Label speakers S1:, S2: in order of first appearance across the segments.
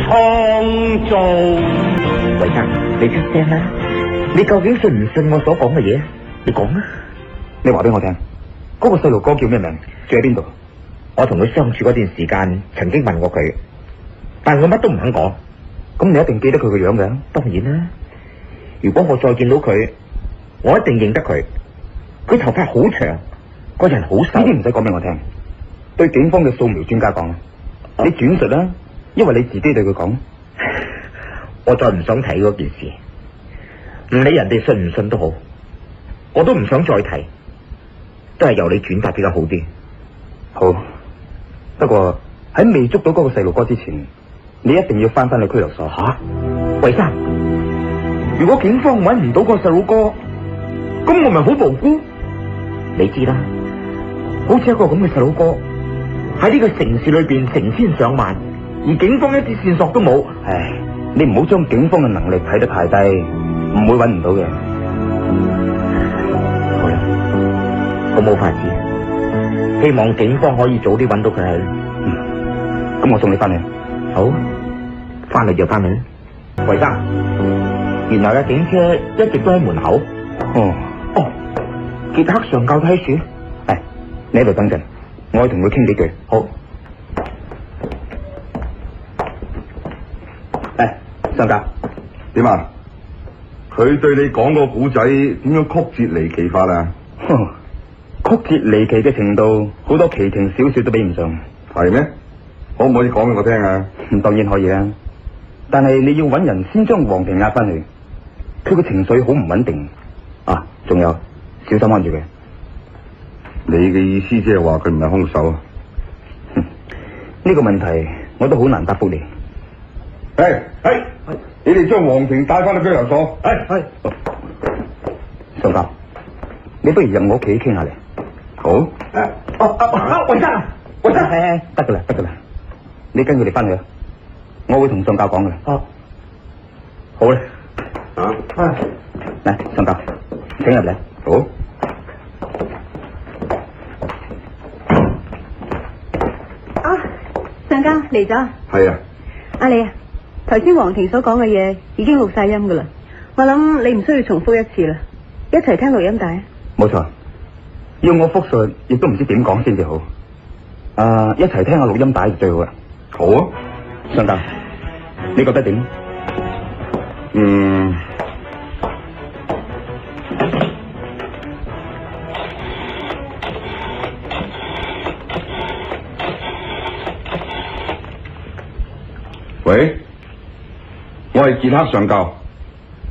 S1: 創造。
S2: 偉生，你出聲啦！你究竟信唔信我所講嘅嘢？你講啊！
S3: 你話俾我聽，嗰個細路哥叫咩名？住喺邊度？
S2: 我同佢相處嗰段時間，曾經問過佢，但係佢乜都唔肯講。
S3: 咁你一定記得佢個樣嘅？
S2: 當然啦！如果我再見到佢，我一定認得佢。佢頭髮好長，個人好瘦。
S3: 呢啲唔使講俾我聽，對警方嘅掃描專家講。你轉述啦，因為你自己對佢講。
S2: 我再唔想提嗰件事，唔理人哋信唔信都好，我都唔想再提，都係由你轉達比較好啲。
S3: 好，不過喺未捉到嗰個細路哥之前，你一定要翻去拘留所。
S2: 吓，衛生，如果警方揾唔到個細路哥，咁我咪好無辜。你知啦，好似一個咁嘅細路哥喺呢個城市裏邊成千上萬，而警方一啲線索都冇。
S3: 唉，你唔好將警方嘅能力睇得太低，唔會揾唔到嘅。
S2: 好啦，我冇法子，希望警方可以早啲揾到佢係。
S3: 咁我送你翻去。
S2: 好，翻嚟就翻嚟。衛生，原來嘅警車一直都喺門口。
S3: 哦，
S2: 傑克上校睇住。
S3: 係，你喺度等陣，我去同佢傾幾句。
S2: 好。
S3: 上校，
S4: 點啊？佢對你講個古仔點樣曲折離奇法啊？
S3: 曲折離奇嘅程度，好多奇情小說都比唔上。
S4: 係咩？可唔可以講俾我聽啊？
S3: 當然可以啦，但係你要揾人先將黃婷押翻去，佢個情緒好唔穩定啊！仲有，小心安住佢。
S4: 你嘅意思即係話佢唔係兇手？
S3: 呢個問題我都好難答覆你。
S4: 你哋將黃婷帶翻去拘留所。
S3: 係。上校，你不如入我屋企傾下嚟。
S4: 好。
S2: 衛生，
S3: 得噶啦，你跟佢哋翻去啊，我會同上校講噶啦。
S2: 好啦。
S3: 嚟，上校，請入嚟。
S4: 好。
S5: 上校嚟咗。
S4: 係啊。
S5: 阿李啊，頭先黃婷所講嘅嘢已經錄晒音噶啦，我諗你唔需要重複一次啦，一齊聽錄音帶。
S3: 冇錯，要我複述亦都唔知點講先至好。一齊聽下錄音帶就最好啦。
S4: 好啊。
S3: 上校，你覺得點？
S4: 喂，我係傑克上校，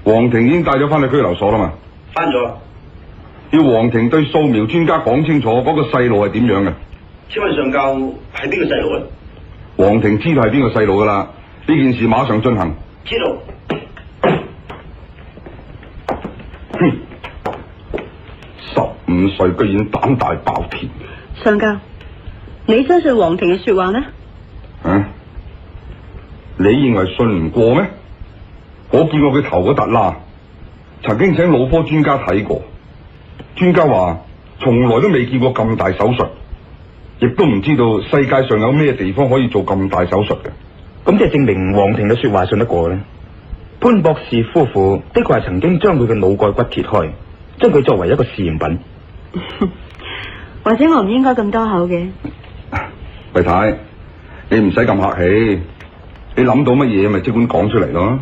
S4: 黃婷已經帶咗翻去拘留所啦嘛。
S1: 翻咗啦。
S4: 要黃婷對掃描專家講清楚嗰個細路係點樣嘅。
S1: 請問上校係邊個細路咧？
S4: 黃婷知道係邊個細路噶啦，呢件事馬上進行。
S1: 知道。
S4: 15歲居然膽大包天。
S5: 上校，你相信黃婷嘅說話咩？
S4: 你認為信唔過咩？我見過佢頭嗰笪啦，曾經請腦科專家睇過，專家話從來都未見過咁大手術，亦都唔知道世界上有咩地方可以做咁大手術嘅。
S3: 咁即係證明黃婷嘅說話信得過咧。潘博士夫婦的確係曾經將佢嘅腦蓋骨切開，將佢作為一個試驗品。
S5: 或者我唔應該咁多口嘅。
S4: 魏太，你唔使咁客氣，你諗到乜嘢咪即管講出嚟咯。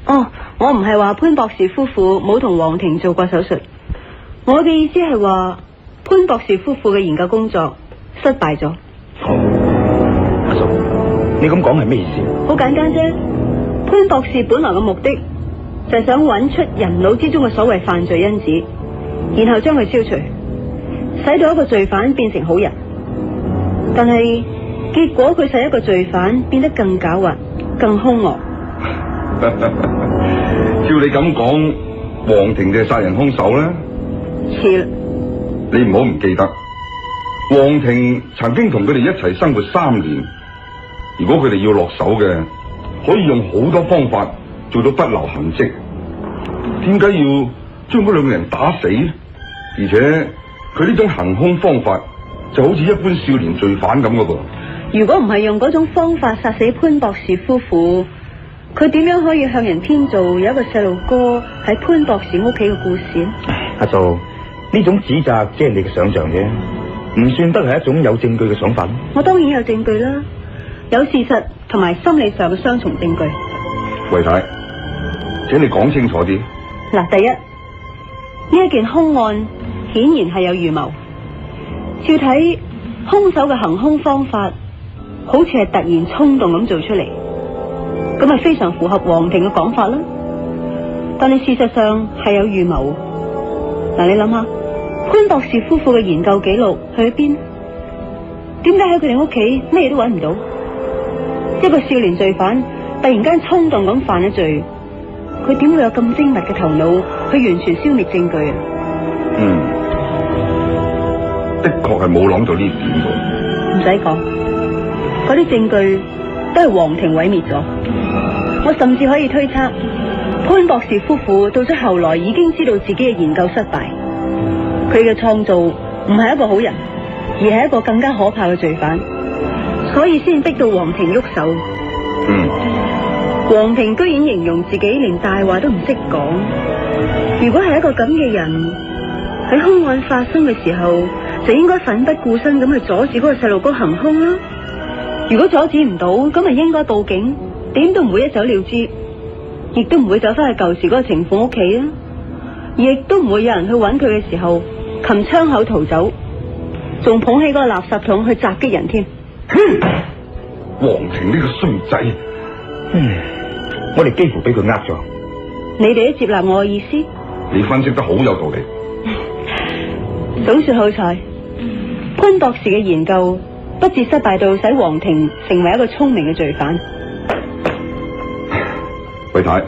S5: 哦，我唔係話潘博士夫婦冇同黃婷做過手術，我嘅意思係話潘博士夫婦嘅研究工作失敗咗。
S3: 阿叔，你咁講係咩意思？
S5: 好簡單啫，潘博士本來嘅目的就係想揾出人腦之中嘅所謂犯罪因子，然後將佢消除，使到一個罪犯變成好人。但係結果佢使一個罪犯變得更狡猾、更兇惡。
S4: 照你咁講，黃婷就係殺人兇手啦。
S5: 似啦。
S4: 你唔好唔記得，黃婷曾經同佢哋一齊生活3年。如果佢哋要落手嘅，可以用好多方法做到不留痕跡。點解要將嗰2個人打死呢？而且佢呢種行兇方法就好似一般少年罪犯咁噶噃。
S5: 如果唔係用嗰種方法殺死潘博士夫婦，佢點樣可以向人編造有一個細路哥喺潘博士屋企嘅故事呢？
S3: 阿素，呢種指責只係你嘅想象啫，唔算得係一種有證據嘅想法。
S5: 我當然有證據啦，有事實同埋心理上嘅雙重證據。
S4: 惠太，請你講清楚啲。
S5: 嗱，第一，呢一件凶案顯然係有預謀，照睇凶手嘅行凶方法，好似係突然衝動咁做出嚟，咁啊非常符合黃庭嘅講法啦。但係事實上係有預謀。嗱，你諗下，潘博士夫婦嘅研究記錄去咗邊？點解喺佢哋屋企咩都揾唔到？一個少年罪犯突然間衝動咁犯咗罪，佢點會有咁精密嘅頭腦去完全消滅證據啊？
S4: 的確係冇諗到呢點喎。
S5: 唔使講，嗰啲證據都係黃庭毀滅咗。我甚至可以推測，潘博士夫婦到咗後來已經知道自己嘅研究失敗，佢嘅創造唔係一個好人，而係一個更加可怕嘅罪犯，所以先逼到黃庭喐手。黃庭居然形容自己連大話都唔識講。如果係一個咁嘅人，喺凶案發生嘅時候就應該奮不顧身咁去阻止嗰個細路哥行凶啦。如果阻止唔到，咁咪應該報警，點都唔會一走了之，亦都唔會走翻去舊時嗰個情婦屋企啊，亦都唔會有人去揾佢嘅時候擒窗口逃走，仲捧起嗰個垃圾桶去襲擊人添。
S4: 黃庭呢個衰仔，
S3: 我哋幾乎俾佢呃咗。
S5: 你哋都接納我嘅意思？
S4: 你分析得好有道理。
S5: 總算好彩，潘博士嘅研究不致失敗到使黃庭成為一個聰明嘅罪犯。
S4: 惠太，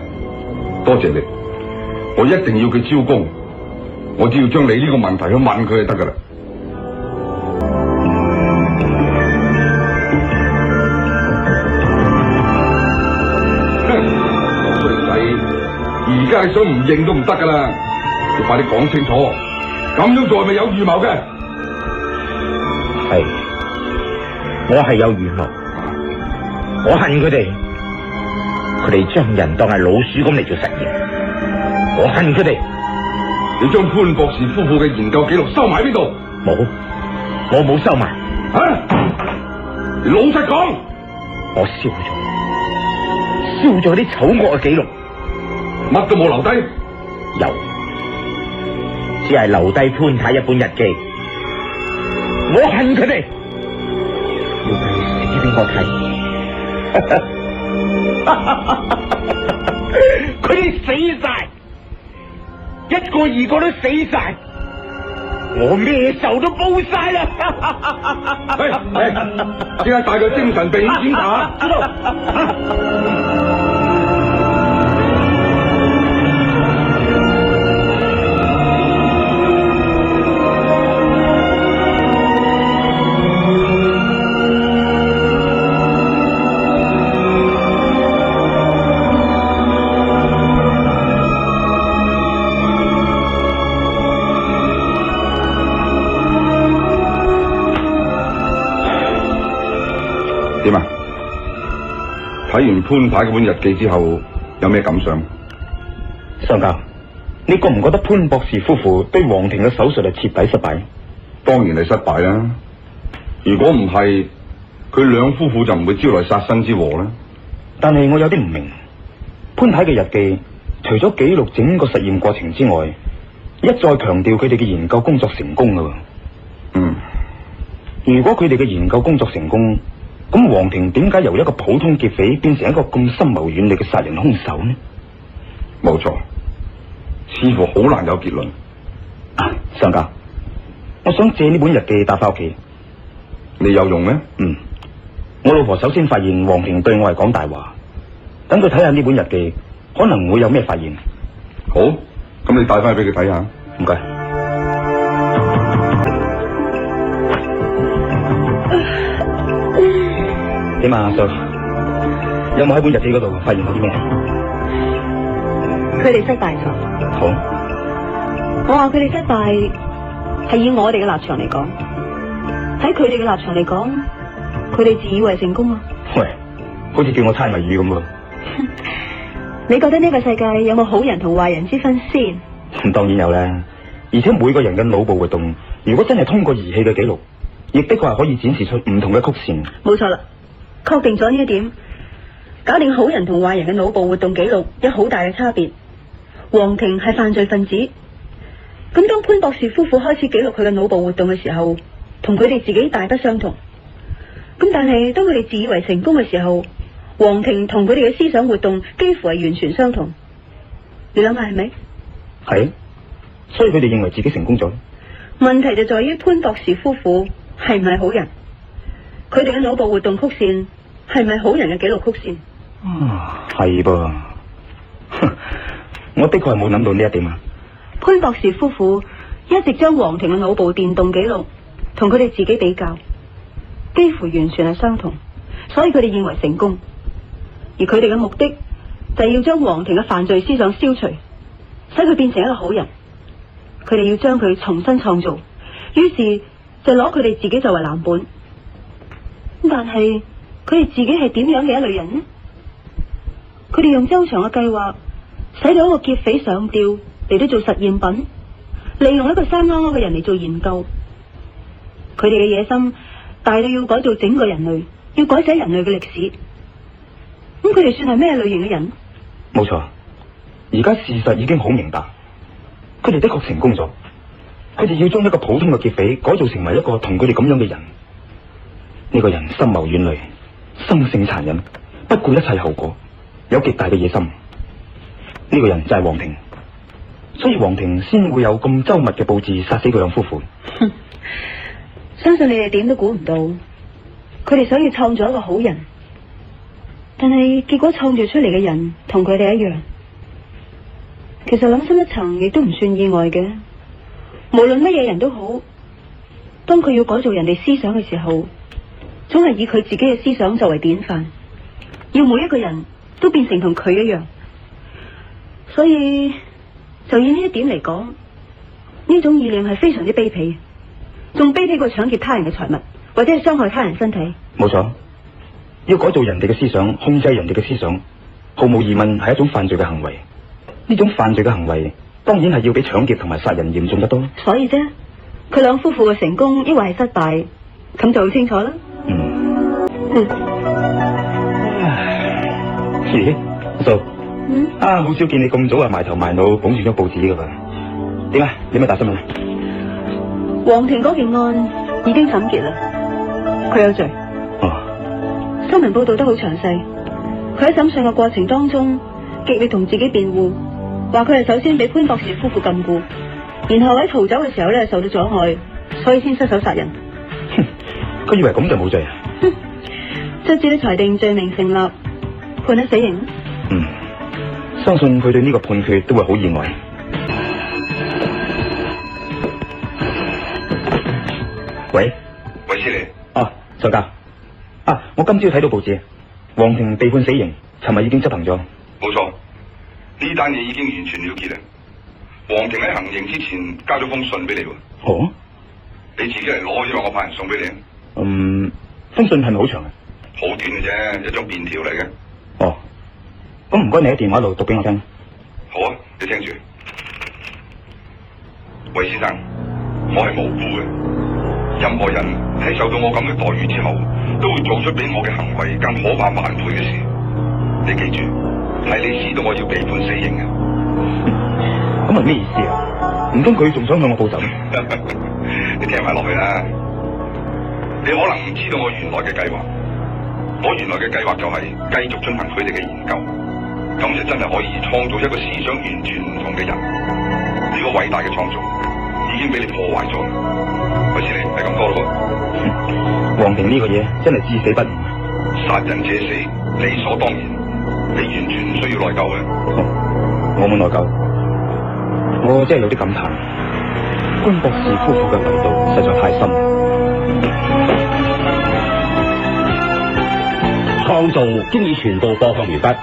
S4: 多謝你，我一定要佢招供，我只要將你呢個問題去問佢就得噶啦。衰仔，而家係想唔認都唔得噶啦，你快啲講清楚，咁樣做係咪有預謀嘅？
S2: 係，我係有預謀，我恨佢哋。佢哋將人當係老鼠咁嚟做實驗，我恨佢哋。
S4: 你將潘博士夫婦嘅研究記錄收埋喺邊度？
S2: 冇，我冇收埋。
S4: 你老實講。
S2: 我燒咗啲醜惡嘅記錄，
S4: 乜都冇留低。
S2: 有，只係留低潘太一本日記。我恨佢哋，要佢死俾我睇。佢哋死晒，一個二個都死晒，我咩仇都報晒啦！
S4: 即刻帶佢精神病院檢查。知道。點啊？睇完潘太嗰本日記之後，有咩感想？
S3: 上校，你覺唔覺得潘博士夫婦對黃庭嘅手術係徹底失敗？
S4: 當然係失敗啦！如果唔係，佢兩夫婦就唔會招來殺身之禍啦。
S3: 但係我有啲唔明，潘太嘅日記除咗記錄整個實驗過程之外，一再強調佢哋嘅研究工作成功噶。如果佢哋嘅研究工作成功，咁黃庭點解由一個普通劫匪變成一個咁深謀遠慮嘅殺人兇手呢？
S4: 冇錯，似乎好難有結論。
S3: 上校，我想借呢本日記帶翻屋企。
S4: 你有用咩？
S3: 我老婆首先發現黃庭對我係講大話，等佢睇下呢本日記，可能會有咩發現。
S4: 好，咁你帶翻去俾佢睇下。
S3: 唔該。點啊，阿叔？有冇喺本日記嗰度發現到啲咩？
S5: 佢哋失敗咗。
S3: 好，
S5: 我話佢哋失敗係以我哋嘅立場嚟講，喺佢哋嘅立場嚟講，佢哋自以為成功啊。
S3: 喂，好似叫我猜謎語咁喎。
S5: 你覺得呢個世界有冇好人同壞人之分先？
S3: 咁當然有啦，而且每個人嘅腦部活動，如果真係通過儀器嘅記錄，亦的確係可以展示出唔同嘅曲線。
S5: 冇錯啦，確定咗呢一點，假定好人同壞人嘅腦部活動記錄有好大嘅差別。黃庭係犯罪分子，咁當潘博士夫婦開始記錄佢嘅腦部活動嘅時候，同佢哋自己大不相同。咁但係當佢哋自以為成功嘅時候，黃庭同佢哋嘅思想活動幾乎係完全相同。你諗下係咪？
S3: 係，所以佢哋認為自己成功咗。
S5: 問題就在於潘博士夫婦係唔係好人？佢哋嘅腦部活動曲線係唔係好人嘅記錄曲線？
S3: 係噃，我的確係冇諗到呢一點啊。
S5: 潘博士夫婦一直將黃庭嘅腦部電動記錄同佢哋自己比較，幾乎完全係相同，所以佢哋認為成功。而佢哋嘅目的就係要將黃庭嘅犯罪思想消除，使佢變成一個好人。佢哋要將佢重新創造，於是就攞佢哋自己作為藍本。但係佢哋自己係點樣嘅一類人呢？佢哋用周詳嘅計劃，使到一個劫匪上吊嚟到做實驗品，利用一個生勾勾嘅人嚟做研究。佢哋嘅野心大到要改造整個人類，要改寫人類嘅歷史。咁佢哋算係咩類型嘅人？
S3: 冇錯，而家事實已經好明白，佢哋的確成功咗。佢哋要將一個普通嘅劫匪改造成為一個同佢哋咁樣嘅人。呢個人深謀遠慮，生性殘忍，不顧一切後果，有極大嘅野心。呢個人就係黃庭，所以黃庭先會有咁周密嘅佈置殺死佢兩夫婦。
S5: 相信你哋點都估唔到，佢哋想要創造一個好人，但係結果創造出嚟嘅人同佢哋一樣。其實諗深一層，亦都唔算意外嘅。無論乜嘢人都好，當佢要改造人哋思想嘅時候，總係以佢自己嘅思想作為典範，要每一個人都變成同佢一樣。所以就以呢一點嚟講，呢種意念係非常之卑鄙，仲卑鄙過搶劫他人嘅財物，或者係傷害他人身體。
S3: 冇錯，要改造人哋嘅思想，控制人哋嘅思想，毫無疑問係一種犯罪嘅行為。呢種犯罪嘅行為，當然係要比搶劫同埋殺人嚴重得多。
S5: 所以啫，佢兩夫婦嘅成功抑或係失敗，咁就好清楚啦。
S3: 咦，阿嫂，好少見你咁早啊埋頭埋腦捧住張報紙噶噃。點啊？有咩大新聞？
S5: 黃庭嗰件案已經審結啦，佢有罪。新聞報道得好詳細，佢喺審訊嘅過程當中極力同自己辯護，話佢係首先俾潘博士夫婦禁錮，然後喺逃走嘅時候咧受到阻礙，所以先失手殺人。
S3: 佢以為咁就冇罪啊？
S5: 卒之都裁定罪名成立，判咗死刑。
S3: 相信佢對呢個判決都會好意外。喂，
S1: 衛斯理。
S3: 上家。我今朝睇到報紙，黃庭被判死刑，尋日已經執行咗。
S4: 冇錯，呢單嘢已經完全了結啦。黃庭喺行刑之前交咗封信俾你喎。你自己嚟攞，因為我派人送俾你。
S3: 封信係咪好長啊？
S4: 好短嘅啫，一張便條嚟嘅。
S3: 咁唔該你喺電話度讀俾我聽。
S4: 好啊，你聽住。韋先生，我係無辜嘅。任何人喺受到我咁嘅待遇之後，都會做出比我嘅行為更可怕萬倍嘅事。你記住，係你使到我要被判死刑嘅。
S3: 咁係咩意思啊？唔通佢仲想向我報仇？
S4: 你聽埋落去啦。你可能唔知道我原來嘅計劃。我原來嘅計劃就係繼續進行佢哋嘅研究，咁就真係可以創造一個思想完全唔同嘅人。呢個偉大嘅創造已經俾你破壞咗。韋斯理，係咁多咯。
S3: 黃庭呢個嘢真係至死不渝。
S4: 殺人者死，理所當然，你完全唔需要內疚嘅。
S3: 我冇內疚，我真係有啲感嘆，潘博士夫婦嘅維度實在太深。
S6: 創造經已全部播放完畢。